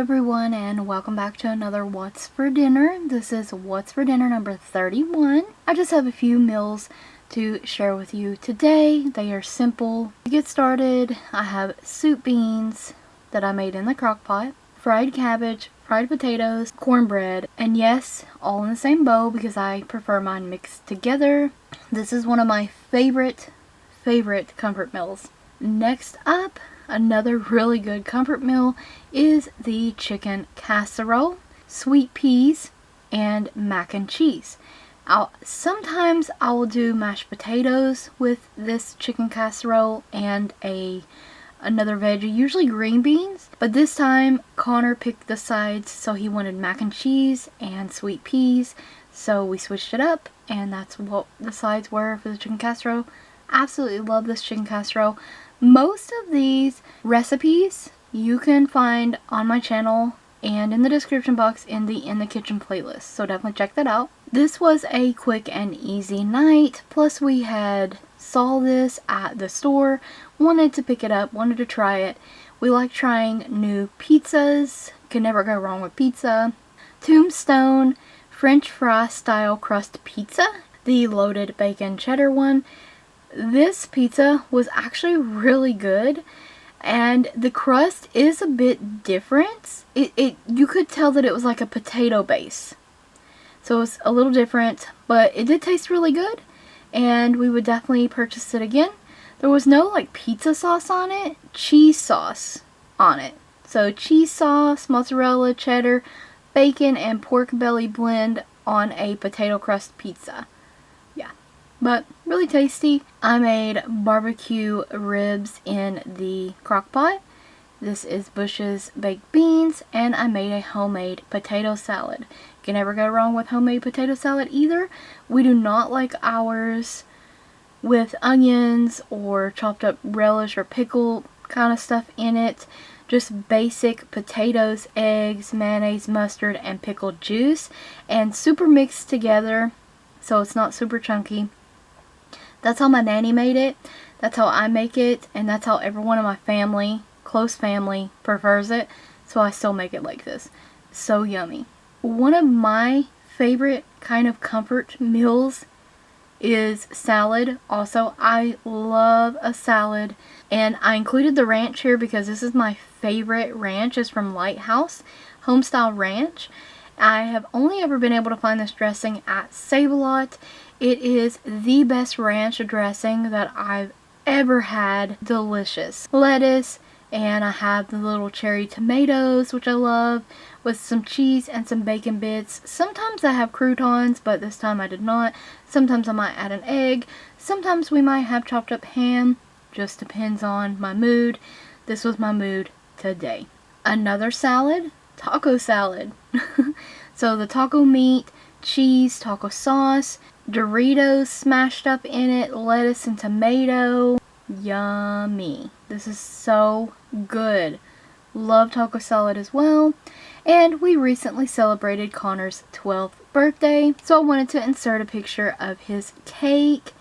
everyone, and welcome back to another What's for Dinner. This is What's for Dinner number 31. I just have a few meals to share with you today. They are simple. To get started, I have soup beans that I made in the crock pot, fried cabbage, fried potatoes, cornbread, and yes, all in the same bowl because I prefer mine mixed together. This is one of my favorite comfort meals. Next up, another really good comfort meal is the chicken casserole, sweet peas, and mac and cheese. Sometimes I will do mashed potatoes with this chicken casserole and another veggie, usually green beans. But this time Connor picked the sides, so he wanted mac and cheese and sweet peas. So we switched it up, and that's what the sides were for the chicken casserole. Absolutely love this chicken casserole. Most of these recipes you can find on my channel and in the description box in the kitchen playlist, so definitely check that out. This was a quick and easy night, plus we saw this at the store, wanted to pick it up, wanted to try it. We like trying new pizzas, can never go wrong with pizza. Tombstone French fry style crust pizza, the loaded bacon cheddar one. This pizza was actually really good, and the crust is a bit different. You could tell that it was like a potato base, so it's a little different, but it did taste really good, and we would definitely purchase it again. There was no like pizza sauce on it, cheese sauce on it. So cheese sauce, mozzarella, cheddar, bacon, and pork belly blend on a potato crust pizza. Yeah. But really tasty. I made barbecue ribs in the crock pot. This is Bush's baked beans, and I made a homemade potato salad. Can never go wrong with homemade potato salad either. We do not like ours with onions or chopped up relish or pickle kind of stuff in it. Just basic potatoes, eggs, mayonnaise, mustard, and pickled juice, and super mixed together so it's not super chunky. That's how my nanny made it, that's how I make it, and that's how everyone in my family, close family, prefers it, so I still make it like this. So yummy. One of my favorite kind of comfort meals is salad. Also, I love a salad, and I included the ranch here because this is my favorite ranch. It's from Lighthouse Homestyle Ranch. I have only ever been able to find this dressing at Save-A-Lot. It is the best ranch dressing that I've ever had. Delicious. Lettuce, and I have the little cherry tomatoes, which I love, with some cheese and some bacon bits. Sometimes I have croutons, but this time I did not. Sometimes I might add an egg. Sometimes we might have chopped up ham. Just depends on my mood. This was my mood today. Another salad, taco salad. So the taco meat, cheese, taco sauce, Doritos smashed up in it, lettuce and tomato. Yummy. This is so good. Love taco salad as well. And we recently celebrated Connor's 12th birthday, so I wanted to insert a picture of his cake.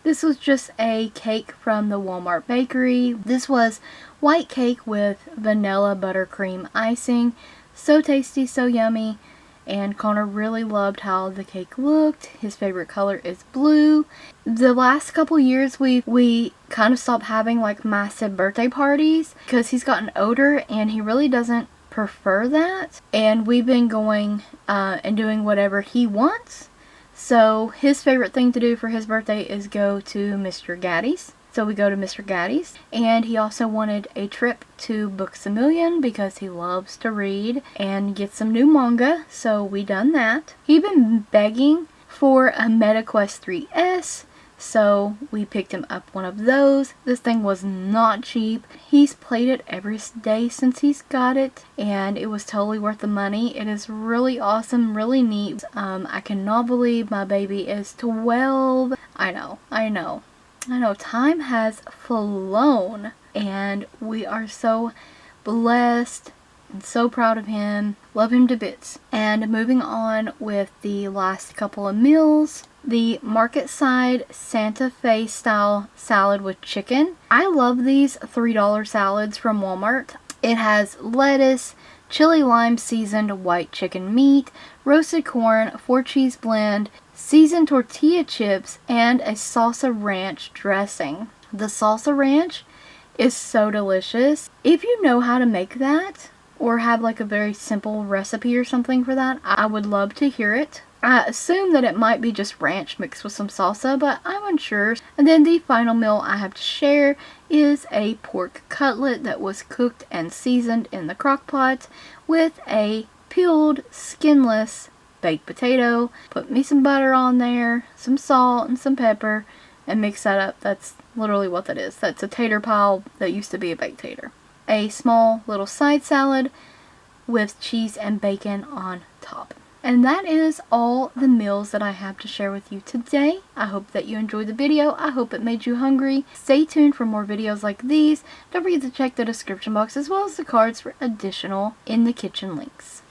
This was just a cake from the Walmart bakery. This was white cake with vanilla buttercream icing. So tasty, so yummy. And Connor really loved how the cake looked. His favorite color is blue. The last couple years we kind of stopped having like massive birthday parties because he's gotten older and he really doesn't prefer that. And we've been going and doing whatever he wants. So his favorite thing to do for his birthday is go to Mr. Gaddy's. So we go to Mr. Gaddy's, and he also wanted a trip to Books A Million because he loves to read and get some new manga, so we done that. He'd been begging for a MetaQuest 3S, so we picked him up one of those. This thing was not cheap. He's played it every day since he's got it, and it was totally worth the money. It is really awesome, really neat. I cannot believe my baby is 12. I know, time has flown, and we are so blessed and so proud of him. Love him to bits. And moving on with the last couple of meals, the market side Santa Fe style salad with chicken. I love these $3 salads from Walmart. It has lettuce, chili lime seasoned white chicken meat, roasted corn, 4-cheese blend, seasoned tortilla chips, and a salsa ranch dressing. The salsa ranch is so delicious. If you know how to make that, or have like a very simple recipe or something for that, I would love to hear it. I assume that it might be just ranch mixed with some salsa, but I'm unsure. And then the final meal I have to share is a pork cutlet that was cooked and seasoned in the crock pot with a peeled, skinless baked potato. Put me some butter on there, some salt and some pepper, and mix that up. That's literally what that is. That's a tater pile that used to be a baked tater. A small little side salad with cheese and bacon on top. And that is all the meals that I have to share with you today. I hope that you enjoyed the video. I hope it made you hungry. Stay tuned for more videos like these. Don't forget to check the description box as well as the cards for additional in the kitchen links.